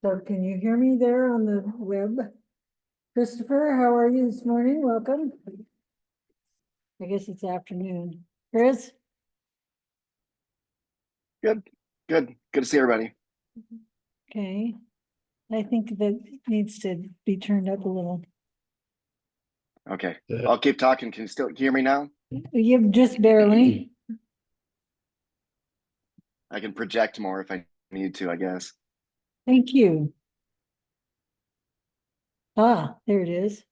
So can you hear me there on the web? Christopher, how are you this morning? Welcome. I guess it's afternoon. Chris? Good to see everybody. Okay. I think that needs to be turned up a little. Okay, I'll keep talking. Can you still hear me now? You just barely. I can project more if I need to, I guess. Thank you. Ah, there it is.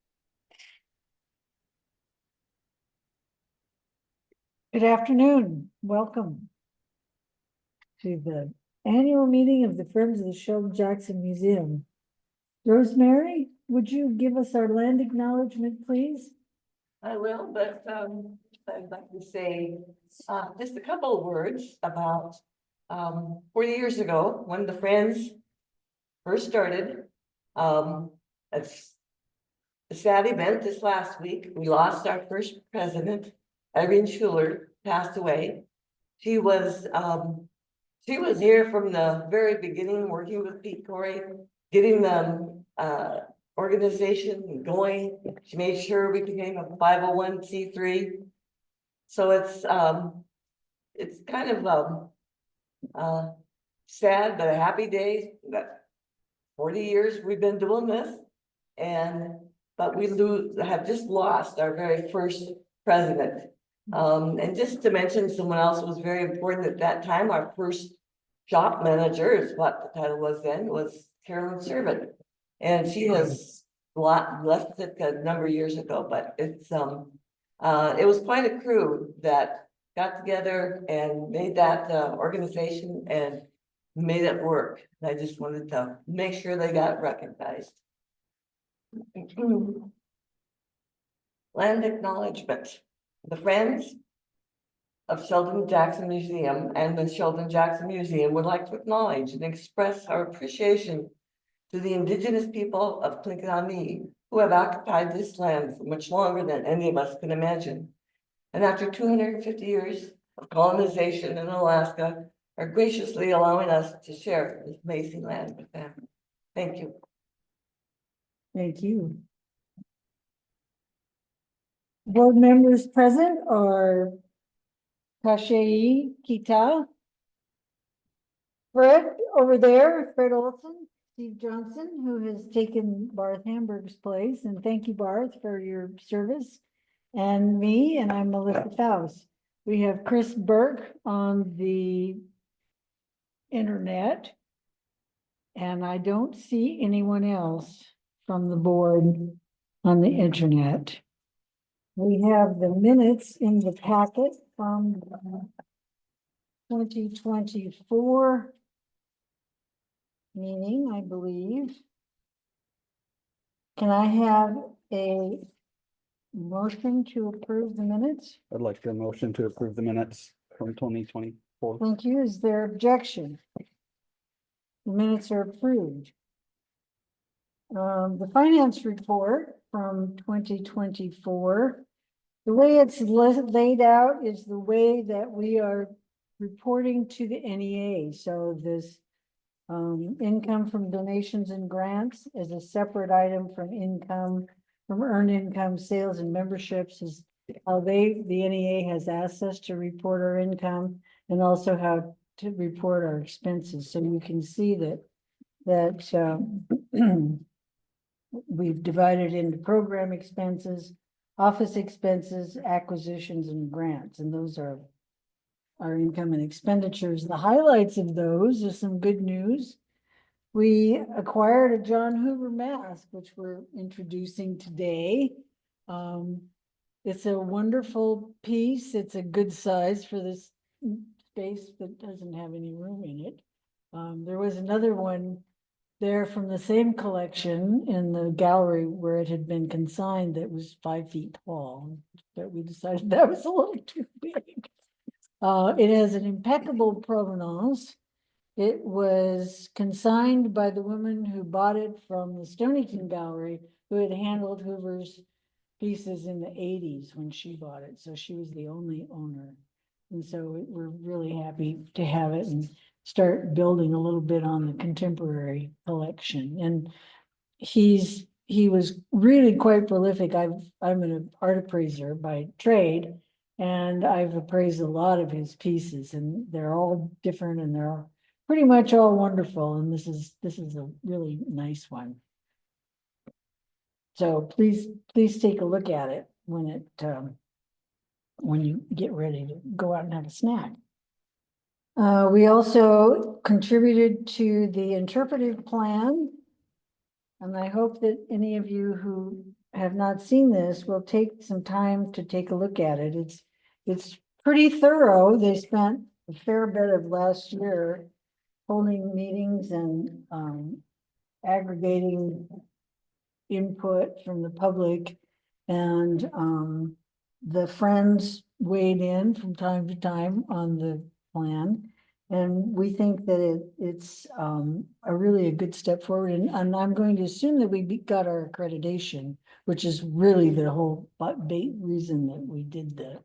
Good afternoon. Welcome to the annual meeting of the Friends of the Sheldon Jackson Museum. Rosemary, would you give us our land acknowledgement, please? I will, but I'd like to say just a couple of words about 40 years ago when the Friends first started. It's a sad event this last week. We lost our first president. Irene Schuler passed away. She was here from the very beginning, working with Pete Corey, getting them organization going. She made sure we became a 501c3. So it's kind of sad but a happy day that 40 years we've been doing this, but we have just lost our very first president. And just to mention someone else who was very important at that time, our first shop manager is what the title was then, was Carolyn Servant. And she has left it a number of years ago, but it was quite a crew that got together and made that organization and made it work. And I just wanted to make sure they got recognized. Land acknowledgement. The Friends of Sheldon Jackson Museum and the Sheldon Jackson Museum would like to acknowledge and express our appreciation to the indigenous people of Plinkani who have occupied this land for much longer than any of us can imagine. And after 250 years of colonization in Alaska, are graciously allowing us to share this amazing land with them. Thank you. Thank you. Board members present are Ketah, Fred over there, Fred Olson, Steve Johnson, who has taken Barth Hamberg's place, and thank you, Barth, for your service, and me, and I'm Melissa Faust. We have Chris Berk on the internet, and I don't see anyone else from the board on the internet. We have the minutes in the packet from 2024 meeting, I believe. Can I have a motion to approve the minutes? I'd like to motion to approve the minutes from 2024. Thank you. Is there objection? The minutes are approved. The finance report from 2024. The way it's laid out is the way that we are reporting to the NEA. So this income from donations and grants is a separate item from income from earned income, sales and memberships is how the NEA has asked us to report our income and also how to report our expenses. So you can see that we've divided into program expenses, office expenses, acquisitions, and grants, and those are our income and expenditures. The highlights of those are some good news. We acquired a John Hoover mask, which we're introducing today. It's a wonderful piece. It's a good size for this space that doesn't have any room in it. There was another one there from the same collection in the gallery where it had been consigned that was 5 feet tall, but we decided that was a little too big. It has an impeccable provenance. It was consigned by the woman who bought it from the Stonington Gallery, who had handled Hoover's pieces in the 80s when she bought it. So she was the only owner. And so we're really happy to have it. And start building a little bit on the contemporary collection. And he was really quite prolific. I'm an art appraiser by trade, and I've appraised a lot of his pieces, and they're all different and they're pretty much all wonderful. And this is a really nice one. So please take a look at it when you get ready to go out and have a snack. We also contributed to the interpretive plan. And I hope that any of you who have not seen this will take some time to take a look at it. It's pretty thorough. They spent a fair bit of last year holding meetings and aggregating input from the public, and the friends weighed in from time to time on the plan. And we think that it's a good step forward. And I'm going to assume that we got our accreditation, which is really the whole reason that we did the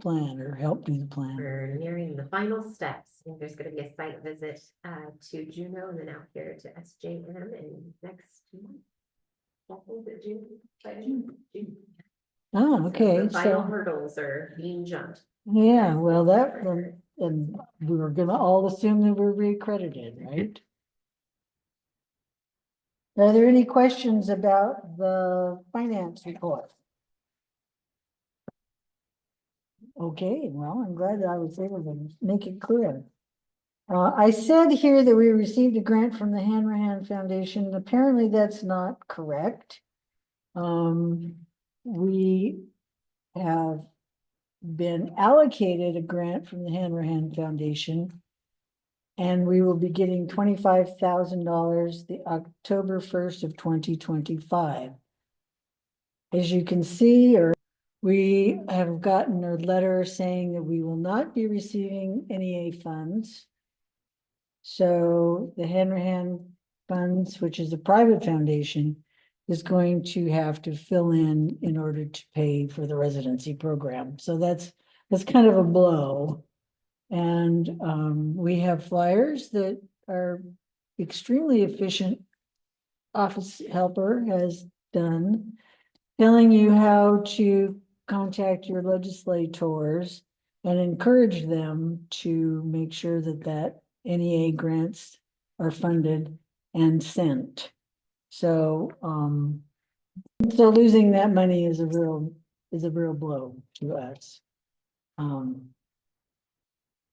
plan or helped do the plan. We're nearing the final steps. I think there's going to be a site visit to Juneau and then out here to SJM in next month. I think that June. Oh, okay. The final So, hurdles are being jumped. yeah, well, and we were gonna all assume that we're reaccredited, right? Are there any questions about the finance report? Okay, well, I'm glad that I was able to make it clear. I said here that we received a grant from the Hanrahan Foundation. Apparently that's not correct. We have been allocated a grant from the Hanrahan Foundation, and we will be getting $25,000 the October 1st of 2025. As you can see, we have gotten a letter saying that we will not be receiving NEA funds. So the Hanrahan Funds, which is a private foundation, is going to have to fill in order to pay for the residency program. So that's kind of a blow. And we have flyers that are extremely efficient office helper has done, telling you how to contact your legislators and encourage them to make sure that NEA grants are funded and sent. So so losing that money is a real blow to us. So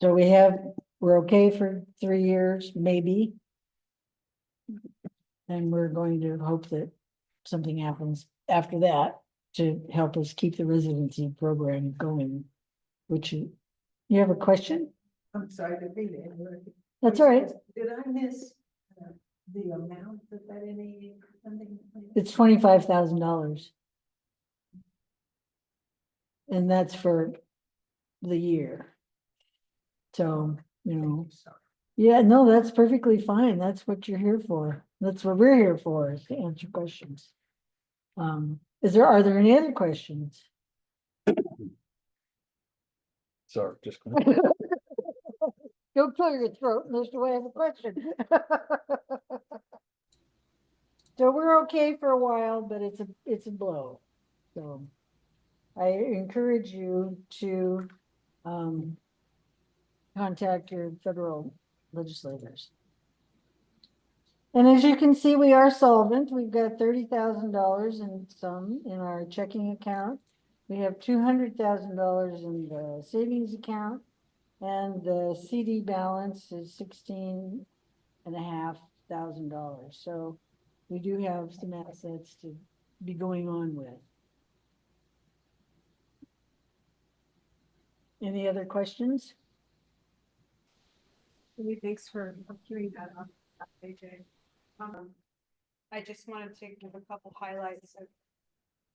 we're okay for 3 years, maybe. And we're going to hope that something happens after that to help us keep the residency program going. Which you have a question? I'm sorry to read it. That's all right. Did I miss the amount that NEA funding? It's $25,000. And that's for the year. So, yeah, no, that's perfectly fine. That's what you're here for. That's what we're here for, is to answer questions. Are there any other questions? Sorry, just. Don't clear your throat unless you have a question. So we're okay for a while, but it's a blow. So I encourage you to contact your federal legislators. And as you can see, we are solvent. We've got $30,000 in our checking account. We have $200,000 in the savings account, and the CD balance is $16,500. So we do have some assets to be going on with. Any other questions? Thanks for hearing that on AJ. I just wanted to give a couple highlights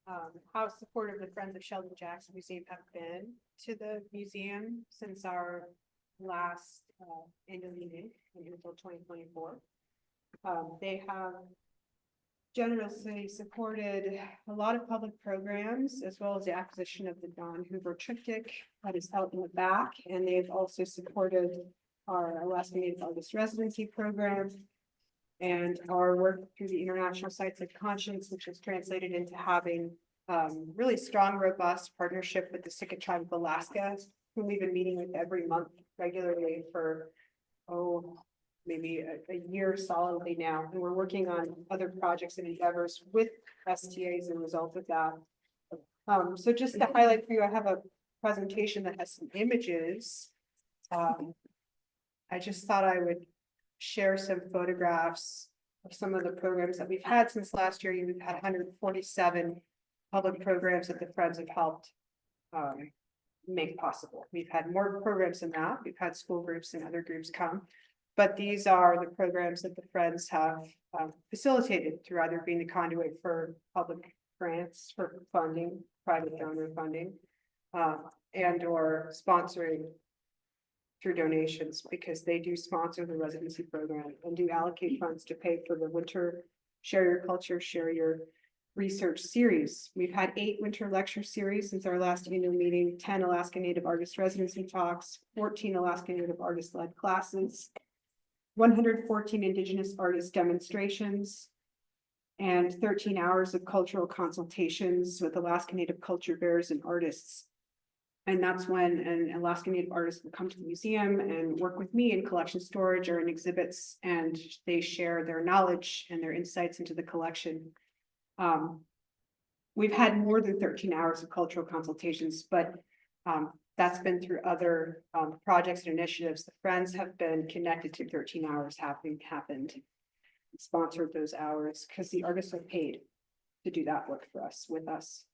of how supportive the Friends of Sheldon Jackson Museum have been to the museum since our last annual meeting until 2024. They have generously supported a lot of public programs, as well as the acquisition of the Don Hoover triptych that is out in the back, and they've also supported our Alaska Native Artist Residency Program and our work through the International Sites of Conscience, which is translated into having really strong, robust partnership with the Sitka Tribe of Alaska, whom we've been meeting with every month regularly for, maybe a year solidly now. And we're working on other projects and endeavors with STAs as a result of that. So just to highlight for you, I have a presentation that has some images. I just thought I would share some photographs of some of the programs that we've had since last year. We've had 147 public programs that the Friends have helped make possible. We've had more programs than that. We've had school groups and other groups come, but these are the programs that the Friends have facilitated through either being the conduit for public grants for funding, private donor funding, and or sponsoring through donations, because they do sponsor the residency program and do allocate funds to pay for the winter Share Your Culture, Share Your Research series. We've had 8 winter lecture series since our last annual meeting, 10 Alaska Native Artist Residency Talks, 14 Alaska Native Artist led classes, 114 Indigenous Artist demonstrations, and 13 hours of cultural consultations with Alaska Native culture bearers and artists. And that's when an Alaska Native artist will come to the museum and work with me in collection storage or in exhibits, and they share their knowledge and their insights into the collection. We've had more than 13 hours of cultural consultations, but that's been through other projects and initiatives. The Friends have been connected to 13 hours having happened, sponsored those hours, because the artists are paid to do that work for us, with us.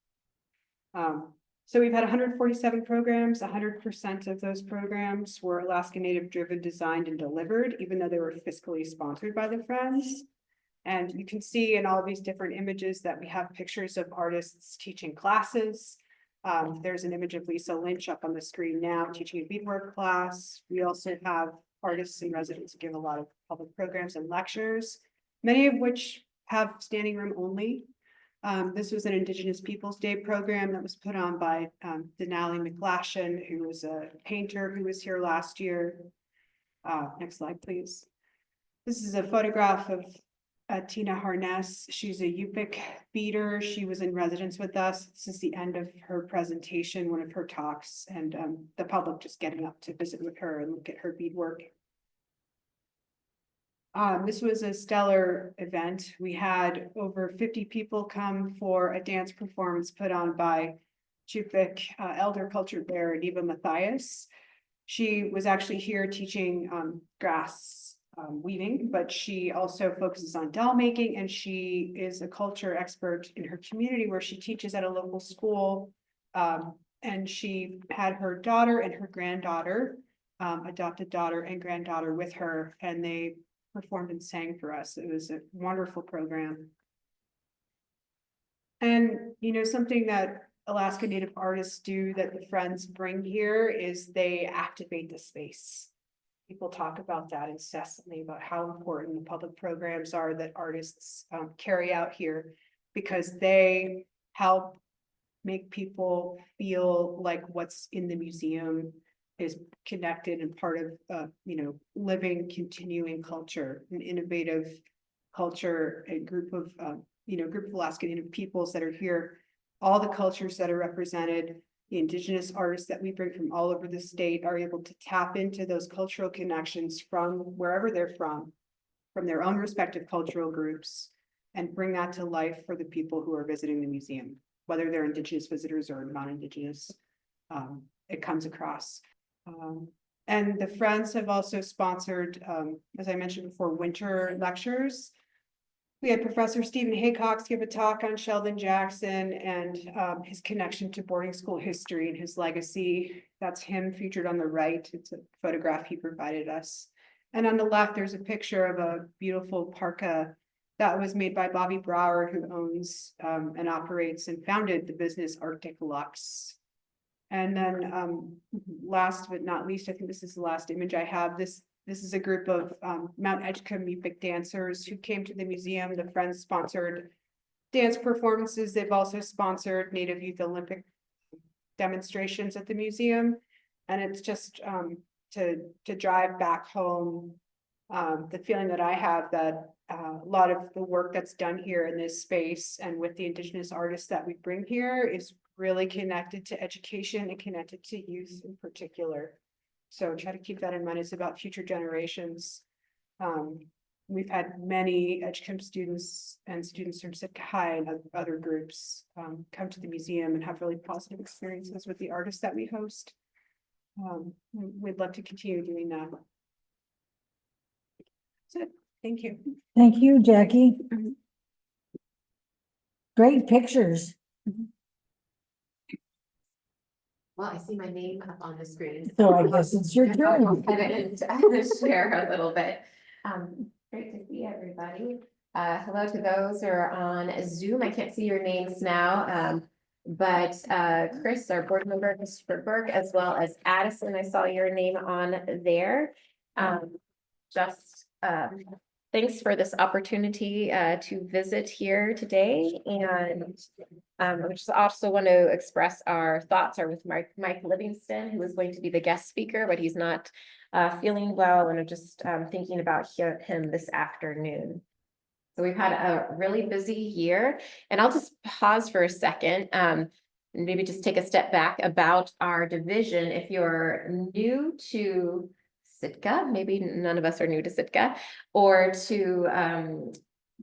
So we've had 147 programs. 100% of those programs were Alaska Native driven, designed, and delivered, even though they were fiscally sponsored by the Friends. And you can see in all these different images that we have pictures of artists teaching classes. There's an image of Lisa Lynch up on the screen now teaching a beadwork class. We also have artists and residents who give a lot of public programs and lectures, many of which have standing room only. This was an Indigenous Peoples Day program that was put on by Denali McGlashan, who was a painter who was here last year. Next slide, please. This is a photograph of Tina Harness. She's a Yupik beater. She was in residence with us. This is the end of her presentation, one of her talks, and the public just getting up to visit with her and look at her beadwork. This was a stellar event. We had over 50 people come for a dance performance put on by Yupik elder culture bearer Neva Matthias. She was actually here teaching grass weaving, but she also focuses on doll making, and she is a culture expert in her community where she teaches at a local school. And she had her daughter and her granddaughter, adopted daughter and granddaughter with her, and they performed and sang for us. It was a wonderful program. And, you know, something that Alaska Native artists do that the Friends bring here is they activate the space. People talk about that incessantly, about how important the public programs are that artists carry out here, because they help make people feel like what's in the museum is connected and part of, living, continuing culture, an innovative culture, a group of, group of Alaska Native peoples that are here, all the cultures that are represented. The Indigenous artists that we bring from all over the state are able to tap into those cultural connections from wherever they're from their own respective cultural groups, and bring that to life for the people who are visiting the museum, whether they're Indigenous visitors or non-Indigenous. It comes across. And the Friends have also sponsored, as I mentioned before, winter lectures. We had Professor Stephen Haycox give a talk on Sheldon Jackson and his connection to boarding school history and his legacy. That's him featured on the right. It's a photograph he provided us. And on the left, there's a picture of a beautiful parka that was made by Bobby Brower, who owns and operates and founded the business Arctic Lux. And then last but not least, I think this is the last image I have. This is a group of Mount Edgecombe Yupik dancers who came to the museum. The Friends sponsored dance performances. They've also sponsored Native Youth Olympic demonstrations at the museum. And it's just to drive back home the feeling that I have that a lot of the work that's done here in this space and with the Indigenous artists that we bring here is really connected to education and connected to youth in particular. So try to keep that in mind. It's about future generations. We've had many EdCamp students and students from Sitka High and other groups come to the museum and have really positive experiences with the artists that we host. We'd love to continue doing that. That's it. Thank you. Thank you, Jackie. Great pictures. Well, I see my name up on the screen. So I guess it's your turn. And share a little bit. Great to see everybody. Hello to those who are on Zoom. I can't see your names now. But Chris, our board member, Mr. Berk, as well as Addison, I saw your name on there. Thanks for this opportunity to visit here today, and I just also want to express our thoughts are with Mike Livingston, who is going to be the guest speaker, but he's not feeling well, and I'm just thinking about him this afternoon. So we've had a really busy year, and I'll just pause for a second and maybe just take a step back about our division. If you're new to Sitka, maybe none of us are new to Sitka, or to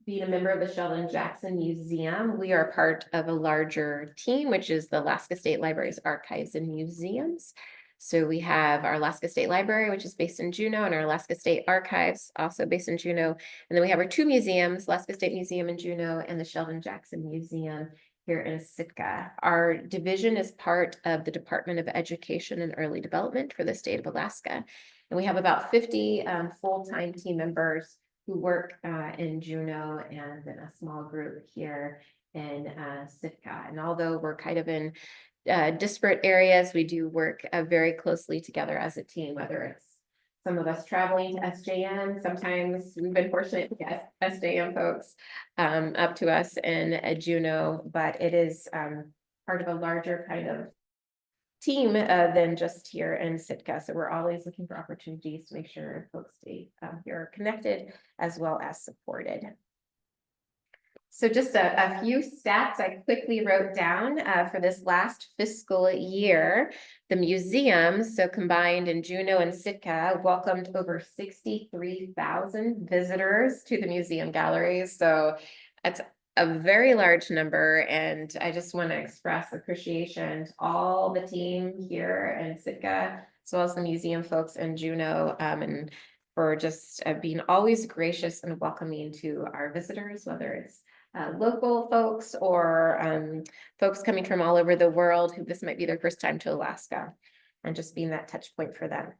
being a member of the Sheldon Jackson Museum, we are part of a larger team, which is the Alaska State Library's Archives and Museums. So we have our Alaska State Library, which is based in Juneau, and our Alaska State Archives, also based in Juneau. And then we have our two museums, Alaska State Museum in Juneau and the Sheldon Jackson Museum here in Sitka. Our division is part of the Department of Education and Early Development for the state of Alaska. And we have about 50 full-time team members who work in Juneau, and then a small group here in Sitka. And although we're kind of in disparate areas, we do work very closely together as a team, whether it's some of us traveling to SJM. Sometimes we've been fortunate to get SJM folks up to us in Juneau, but it is part of a larger kind of team than just here in Sitka. So we're always looking for opportunities to make sure folks stay here connected as well as supported. So just a few stats I quickly wrote down for this last fiscal year. The museums, so combined in Juneau and Sitka, welcomed over 63,000 visitors to the museum galleries. So that's a very large number, and I just want to express appreciation to all the team here in Sitka, as well as the museum folks in Juneau, and for just being always gracious and welcoming to our visitors, whether it's local folks or folks coming from all over the world who this might be their first time to Alaska, and just being that touch point for them.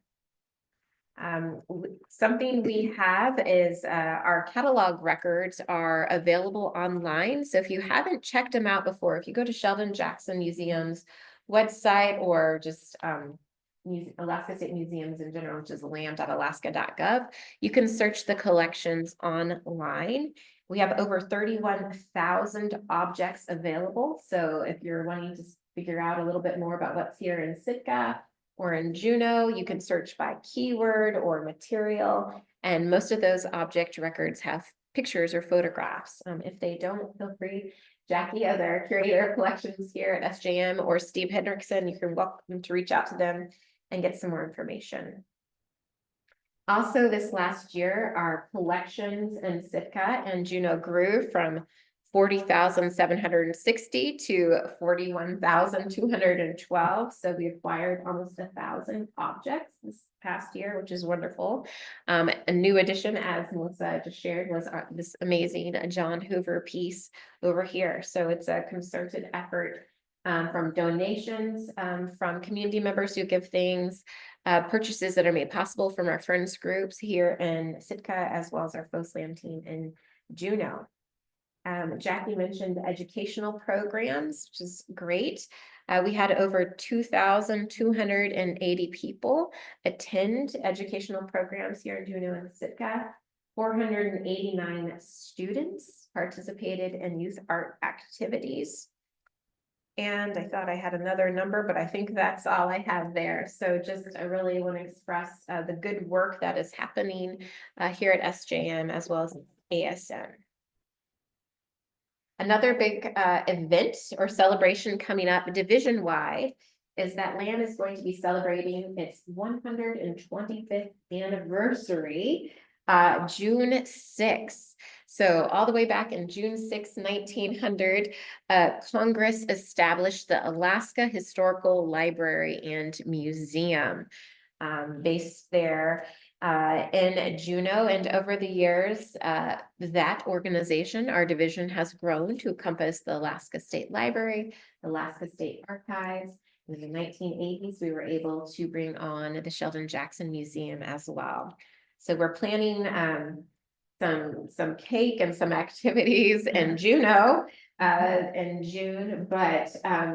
Something we have is our catalog records are available online. So if you haven't checked them out before, if you go to Sheldon Jackson Museum's website, or just Alaska State Museums in general, which is lam.alaska.gov, you can search the collections online. We have over 31,000 objects available. So if you're wanting to figure out a little bit more about what's here in Sitka or in Juneau, you can search by keyword or material. And most of those object records have pictures or photographs. If they don't, feel free. Jackie, as our curator of collections here at SJM, or Steve Hendrickson, you can welcome to reach out to them and get some more information. Also, this last year, our collections in Sitka and Juneau grew from 40,760 to 41,212. So we acquired almost 1,000 objects this past year, which is wonderful. A new addition, as Melissa just shared, was this amazing John Hoover piece over here. So it's a concerted effort from donations from community members who give things, purchases that are made possible from our friends groups here in Sitka, as well as our FoSJM team in Juneau. Jackie mentioned educational programs, which is great. We had over 2,280 people attend educational programs here in Juneau and Sitka. 489 students participated in youth art activities. And I thought I had another number, but I think that's all I have there. So just, I really want to express the good work that is happening here at SJM as well as ASM. Another big event or celebration coming up division-wide is that LAN is going to be celebrating its 125th anniversary, June 6th. So all the way back in June 6, 1900, Congress established the Alaska Historical Library and Museum, based there in Juneau. And over the years, that organization, our division, has grown to encompass the Alaska State Library, Alaska State Archives. In the 1980s, we were able to bring on the Sheldon Jackson Museum as well. So we're planning some cake and some activities in Juneau in June, but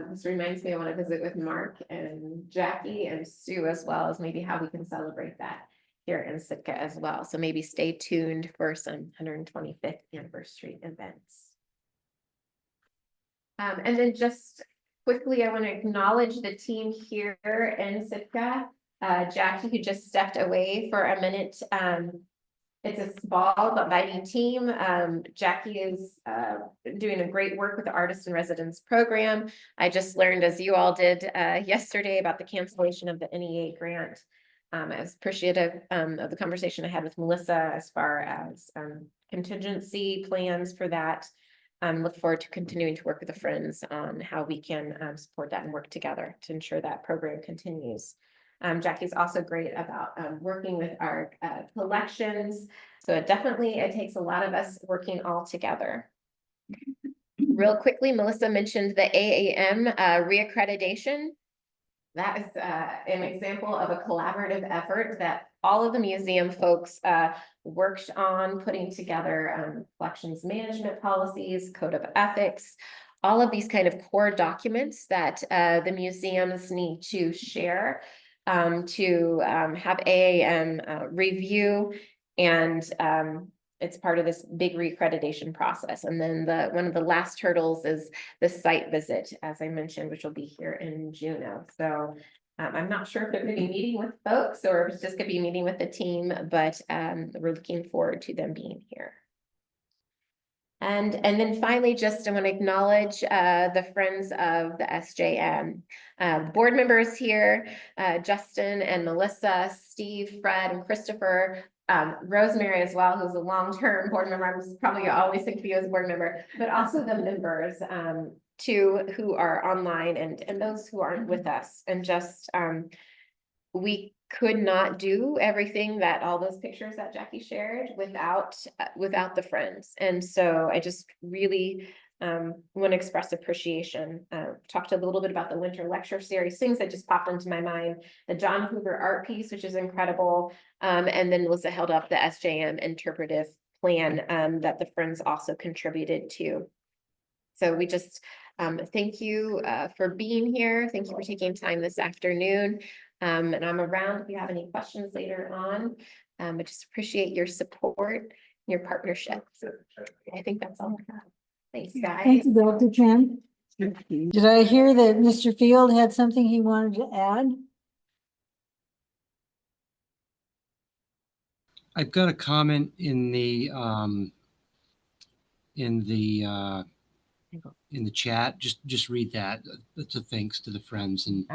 this reminds me I want to visit with Mark and Jackie and Sue as well as maybe how we can celebrate that here in Sitka as well. So maybe stay tuned for some 125th anniversary events. And then just quickly, I want to acknowledge the team here in Sitka. Jackie, who just stepped away for a minute. It's a small but mighty team. Jackie is doing a great work with the Artist in Residence program. I just learned, as you all did yesterday, about the cancellation of the NEA grant. I was appreciative of the conversation I had with Melissa as far as contingency plans for that. Look forward to continuing to work with the Friends on how we can support that and work together to ensure that program continues. Jackie's also great about working with our collections. So it takes a lot of us working all together. Real quickly, Melissa mentioned the AAM reaccreditation. That is an example of a collaborative effort that all of the museum folks worked on putting together collections management policies, code of ethics, all of these kind of core documents that the museums need to share to have AAM review, and it's part of this big reaccreditation process. And then one of the last hurdles is the site visit, as I mentioned, which will be here in Juneau. So I'm not sure if they're going to be meeting with folks or if it's just going to be meeting with the team, but we're looking forward to them being here. And then finally, just I want to acknowledge the Friends of the SJM. Board members here, Justin and Melissa, Steve, Fred, and Christopher, Rosemary as well, who's a long-term board member. I'm probably always think of you as a board member, but also the members too, who are online and those who aren't with us. And just we could not do everything that all those pictures that Jackie shared without the Friends. And so I just really want to express appreciation. Talked a little bit about the winter lecture series, things that just popped into my mind. The John Hoover art piece, which is incredible. And then Melissa held up the SJM interpretive plan that the Friends also contributed to. So we just thank you for being here. Thank you for taking time this afternoon. And I'm around if you have any questions later on. I just appreciate your support, your partnership. So I think that's all I have. Thanks, guys. Thank you, Dr. Chen. Did I hear that Mr. Field had something he wanted to add? I've got a comment in the chat. Just read that. That's a thanks to the Friends, and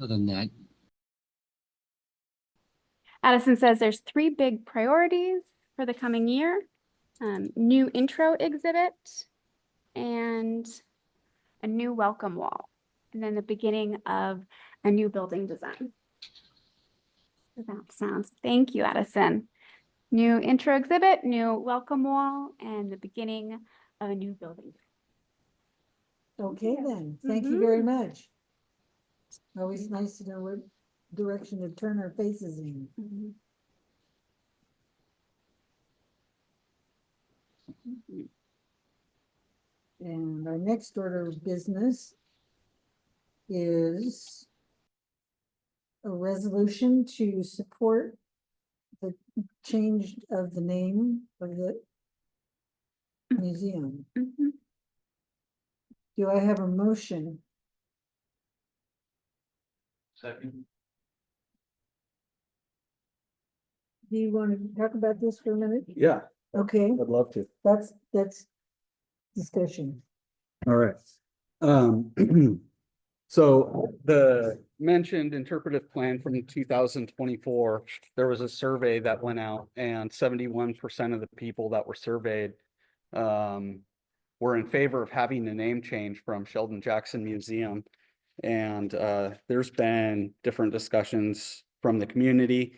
other than that. Addison says there's 3 big priorities for the coming year: new intro exhibit and a new welcome wall, and then the beginning of a new building design. So that sounds, thank you, Addison. New intro exhibit, new welcome wall, and the beginning of a new building. Okay, then. Thank you very much. Always nice to know what direction to turn our faces in. And our next order of business is a resolution to support the change of the name of the museum. Do Do I have a motion? Second. Do you want to talk about this for a minute? Yeah, Okay, I'd love to. that's discussion. All right. So the mentioned interpretive plan from 2024, there was a survey that went out and 71% of the people that were surveyed were in favor of having the name change from Sheldon Jackson Museum. And there's been different discussions from the community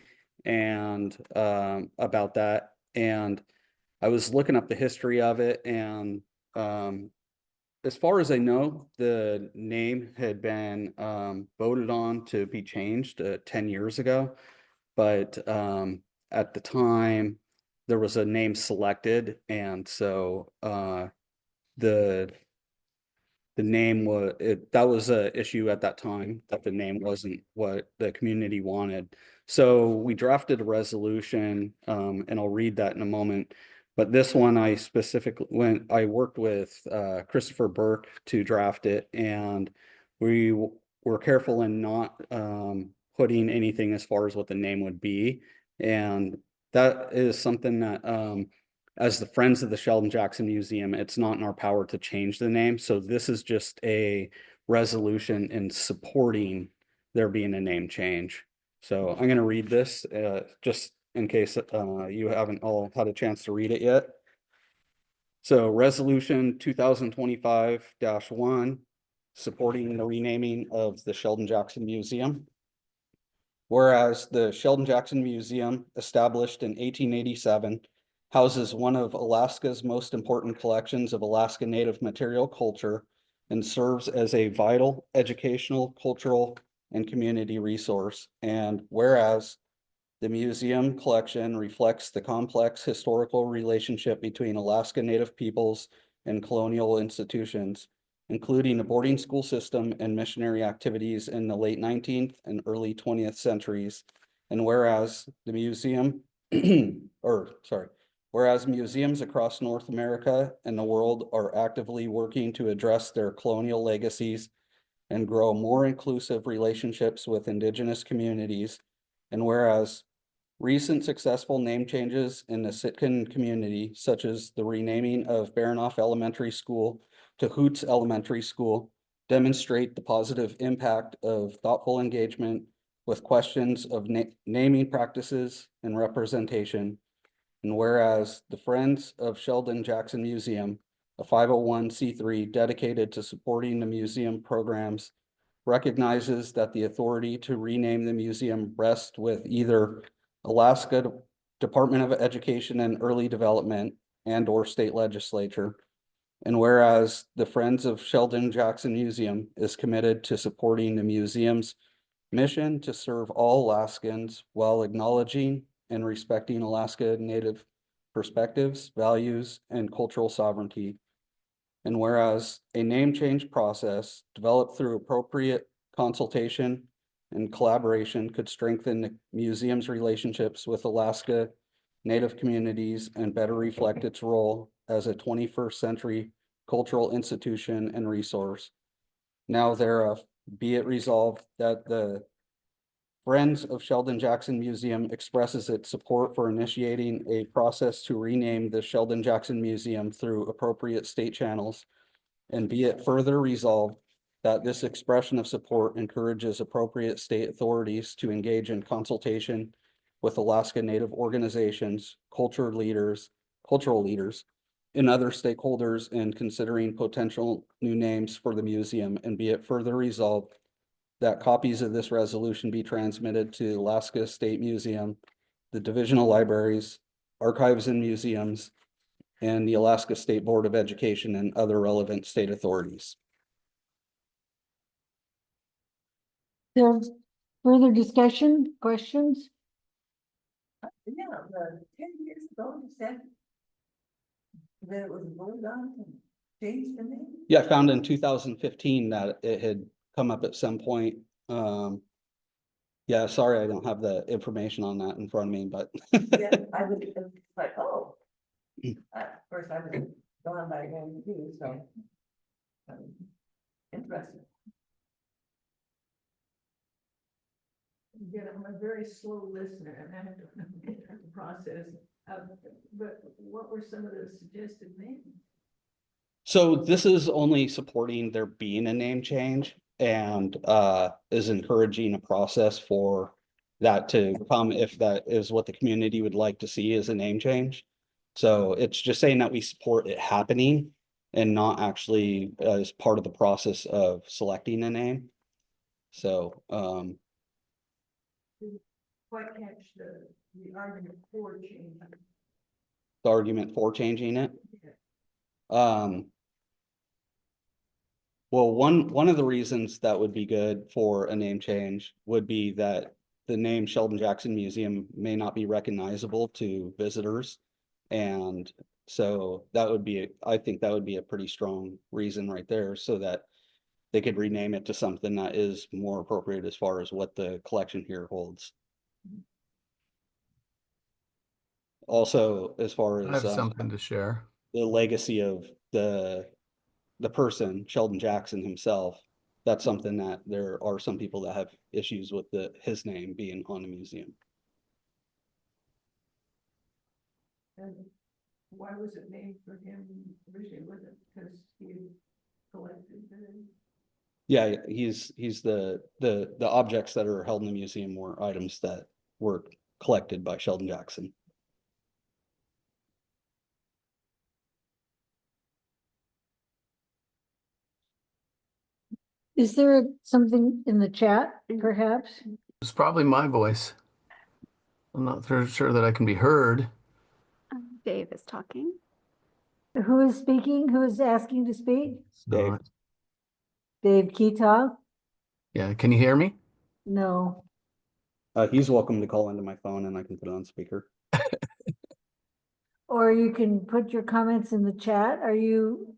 and about that. And I was looking up the history of it, and as far as I know, the name had been voted on to be changed 10 years ago. But at the time, there was a name selected. And so the name was, that was a issue at that time, that the name wasn't what the community wanted. So we drafted a resolution, and I'll read that in a moment. But this one, I specifically I worked with Christopher Berk to draft it, and we were careful in not putting anything as far as what the name would be. And that is something that as the Friends of the Sheldon Jackson Museum, it's not in our power to change the name. So this is just a resolution in supporting there being a name change. So I'm going to read this just in case you haven't all had a chance to read it yet. So resolution 2025-1, supporting the renaming of the Sheldon Jackson Museum. Whereas the Sheldon Jackson Museum, established in 1887, houses one of Alaska's most important collections of Alaska Native material culture and serves as a vital educational, cultural, and community resource. And whereas the museum collection reflects the complex historical relationship between Alaska Native peoples and colonial institutions, including a boarding school system and missionary activities in the late 19th and early 20th centuries. And whereas the museum, whereas museums across North America and the world are actively working to address their colonial legacies and grow more inclusive relationships with Indigenous communities. And whereas recent successful name changes in the Sitkan community, such as the renaming of Baranoff Elementary School to Hoots Elementary School, demonstrate the positive impact of thoughtful engagement with questions of naming practices and representation. And whereas the Friends of Sheldon Jackson Museum, a 501c3 dedicated to supporting the museum programs, recognizes that the authority to rename the museum rests with either Alaska Department of Education and Early Development and/or state legislature. And whereas the Friends of Sheldon Jackson Museum is committed to supporting the museum's mission to serve all Alaskans while acknowledging and respecting Alaska Native perspectives, values, and cultural sovereignty. And whereas a name change process developed through appropriate consultation and collaboration could strengthen the museum's relationships with Alaska Native communities and better reflect its role as a 21st century cultural institution and resource. Now thereof, be it resolved that the Friends of Sheldon Jackson Museum expresses its support for initiating a process to rename the Sheldon Jackson Museum through appropriate state channels. And be it further resolved that this expression of support encourages appropriate state authorities to engage in consultation with Alaska Native organizations, cultural leaders, and other stakeholders in considering potential new names for the museum. And be it further resolved that copies of this resolution be transmitted to Alaska State Museum, the divisional libraries, archives and museums, and the Alaska State Board of Education and other relevant state authorities. There's further discussion, questions? Yeah, 10 years ago, you said that it was voted on to change the name? Yeah, I found in 2015 that it had come up at some point. Yeah, sorry, I don't have the information on that in front of me, but Yeah, I was like, oh. Of course, I was gone by then too, so. Interesting. Again, I'm a very slow listener and I have to process, but what were some of the suggested names? So this is only supporting there being a name change and is encouraging a process for that to come if that is what the community would like to see as a name change. So it's just saying that we support it happening and not actually as part of the process of selecting a name. So Quite catch the argument for changing. the argument for changing it. Well, one of the reasons that would be good for a name change would be that the name Sheldon Jackson Museum may not be recognizable to visitors. And so that would be, I think that would be a pretty strong reason right there so that they could rename it to something that is more appropriate as far as what the collection here holds. Also, as far I as have something to share. the legacy of the person, Sheldon Jackson himself, that's something that there are some people that have issues with his name being on a museum. And why was it named for him originally? Was it because he collected them? Yeah, he's the objects that are held in the museum were items that were collected by Sheldon Jackson. Is there something in the chat, perhaps? It's probably my voice. I'm not sure that I can be heard. Dave is talking. Who is speaking? Who is asking to speak? It's Dave. not. Dave Ketah? Yeah, can you hear me? No. He's welcome to call into my phone and I can put it on speaker. Or you can put your comments in the chat. Are you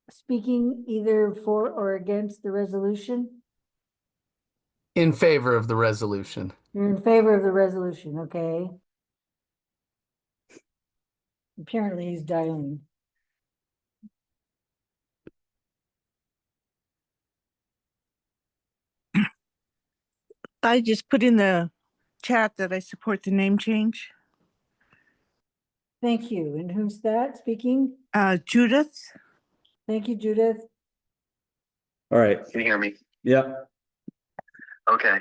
speaking either for or against the resolution? In favor of the resolution. You're in favor of the resolution, okay? Apparently he's dialing. I just put in the chat that I support the name change. Thank you. And who's that speaking? Judith. Thank you, Judith. All right. Can you hear me? Yeah. Okay.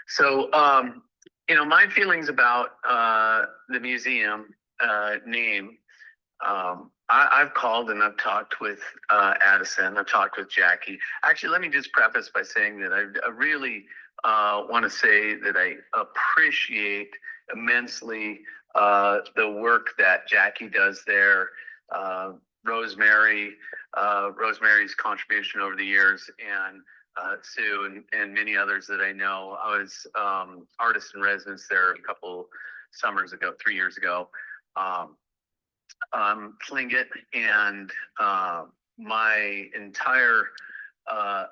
So, my feelings about the museum name, I've called and I've talked with Addison, I've talked with Jackie. Actually, let me just preface by saying that I really want to say that I appreciate immensely the work that Jackie does there, Rosemary's contribution over the years, and Sue and many others that I know. I was artist in residence there a couple summers ago, 3 years ago. Tlingit, and my entire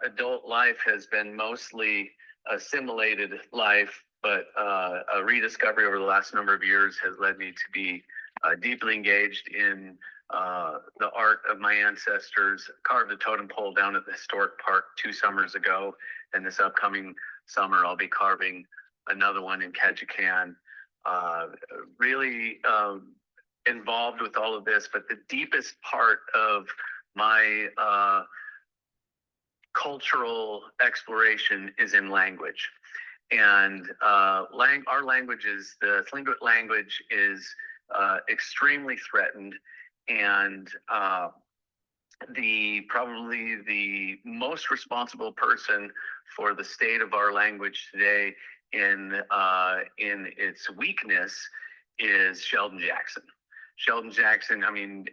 adult life has been mostly assimilated life, but a rediscovery over the last number of years has led me to be deeply engaged in the art of my ancestors. Carved a totem pole down at the historic park 2 summers ago, and this upcoming summer I'll be carving another one in Ketah. Really involved with all of this, but the deepest part of my cultural exploration is in language. And our language is, the Tlingit language is extremely threatened, and probably the most responsible person for the state of our language today in its weakness is Sheldon Jackson. Sheldon Jackson, I mean,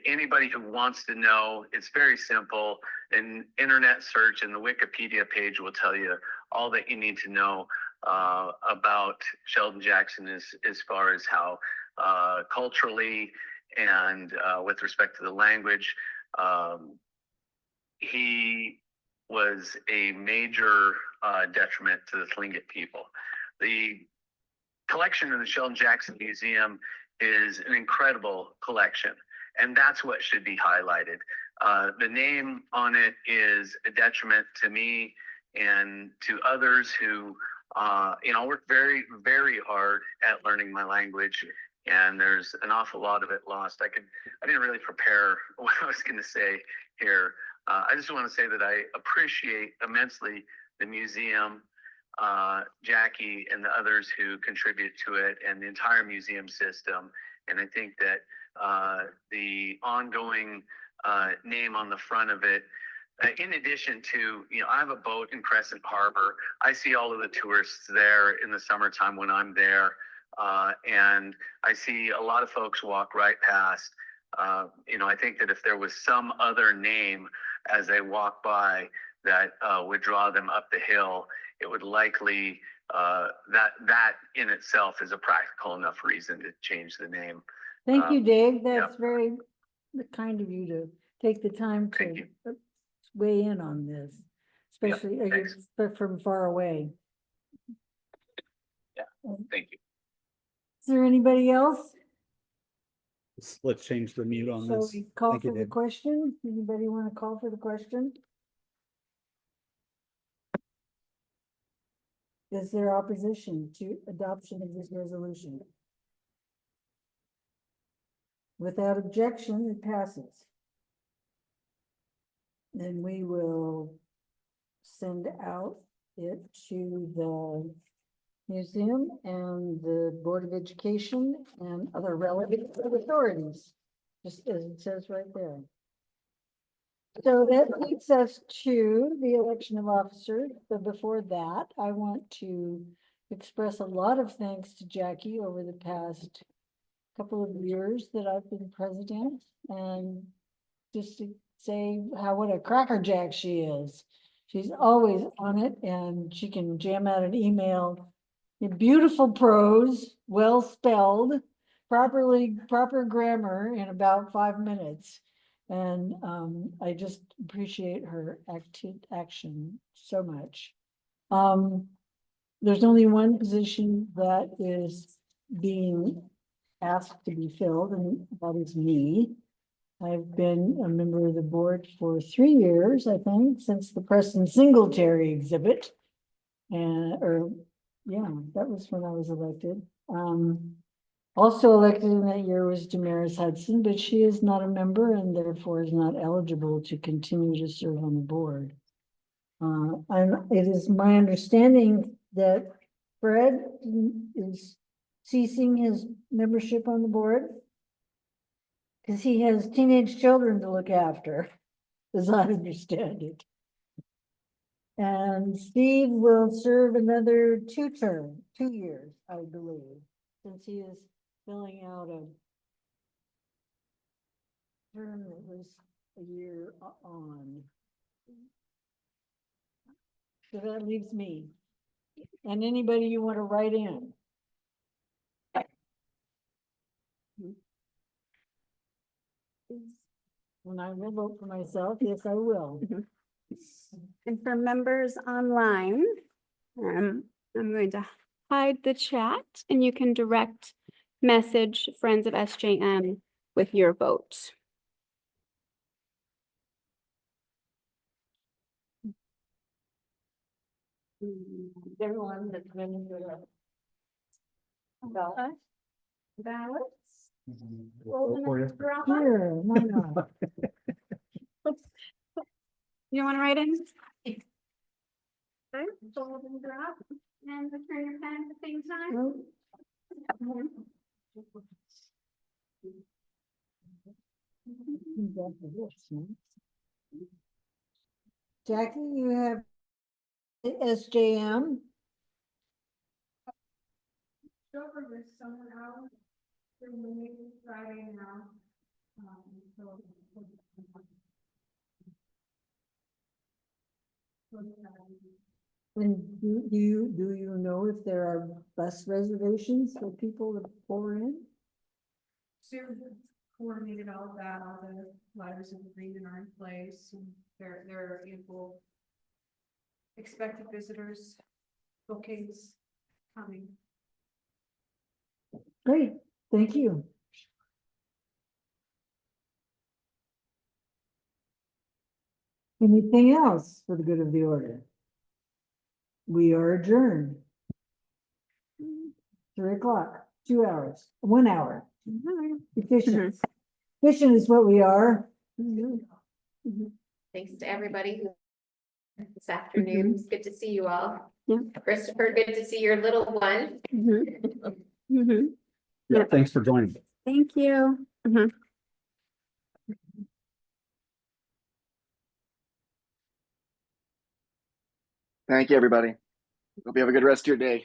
anybody who wants to know, it's very simple. An internet search and the Wikipedia page will tell you all that you need to know about Sheldon Jackson as far as how culturally and with respect to the language, he was a major detriment to the Tlingit people. The collection in the Sheldon Jackson Museum is an incredible collection. And that's what should be highlighted. The name on it is a detriment to me and to others who, work very, very hard at learning my language. And there's an awful lot of it lost. I didn't really prepare what I was going to say here. I just want to say that I appreciate immensely the museum, Jackie and the others who contribute to it, and the entire museum system. And I think that the ongoing name on the front of it, in addition to, I have a boat in Crescent Harbor. I see all of the tourists there in the summertime when I'm there. And I see a lot of folks walk right past. I think that if there was some other name as they walk by that would draw them up the hill, it would likely, that in itself is a practical enough reason to change the name. Thank you, Dave. yeah. That's very kind of you to take the time Thank to weigh in on this, especially thanks. from far away. Yeah, thank you. Is there anybody else? Let's change the mute on So this. we call Thank you, for the Dave. question. Anybody want to call for the question? Is there opposition to adoption of this resolution? Without objection, it passes. Then we will send out it to the museum and the Board of Education and other relevant authorities, just as it says right there. So that leads us to the election of officers. But before that, I want to express a lot of thanks to Jackie over the past couple of years that I've been president, and just to say what a crackerjack she is. She's always on it, and she can jam out an email in beautiful prose, well spelled, proper grammar in about 5 minutes. And I just appreciate her action so much. There's only one position that is being asked to be filled, and that is me. I've been a member of the board for 3 years, I think, since the Preston Singletary exhibit. That was when I was elected. Also elected in that year was Damaris Hudson, but she is not a member and therefore is not eligible to continue to serve on the board. It is my understanding that Fred is ceasing his membership on the board because he has teenage children to look after, as I understand it. And Steve will serve another 2 years, I believe, since he is filling out a term that was a year on. So that leaves me. And anybody you want to write in. And I will vote for myself. Yes, I will. And for members online, I'm going to hide the chat and you can direct message Friends of SJM with your vote. Everyone that's been ballots. Here, why not? You want to write in? Okay, fold and drop and return your pen at the same time. Jackie, you have SJM. Over this summer house, Friday now. And do you know if there are bus reservations for people to pour in? Sue coordinated all of that, all the letters of agreement are in place, and there are ample expected visitors, bookings coming. Great, thank you. Anything else for the good of the order? We are adjourned. 3 o'clock, 2 hours, 1 hour. Efficient. Efficient is what we are. Thanks to everybody who this afternoon. It's good to see you all. Yeah. Christopher, good to see your little one. Yeah, thanks for joining. Thank you. Thank you, everybody. Hope you have a good rest of your day.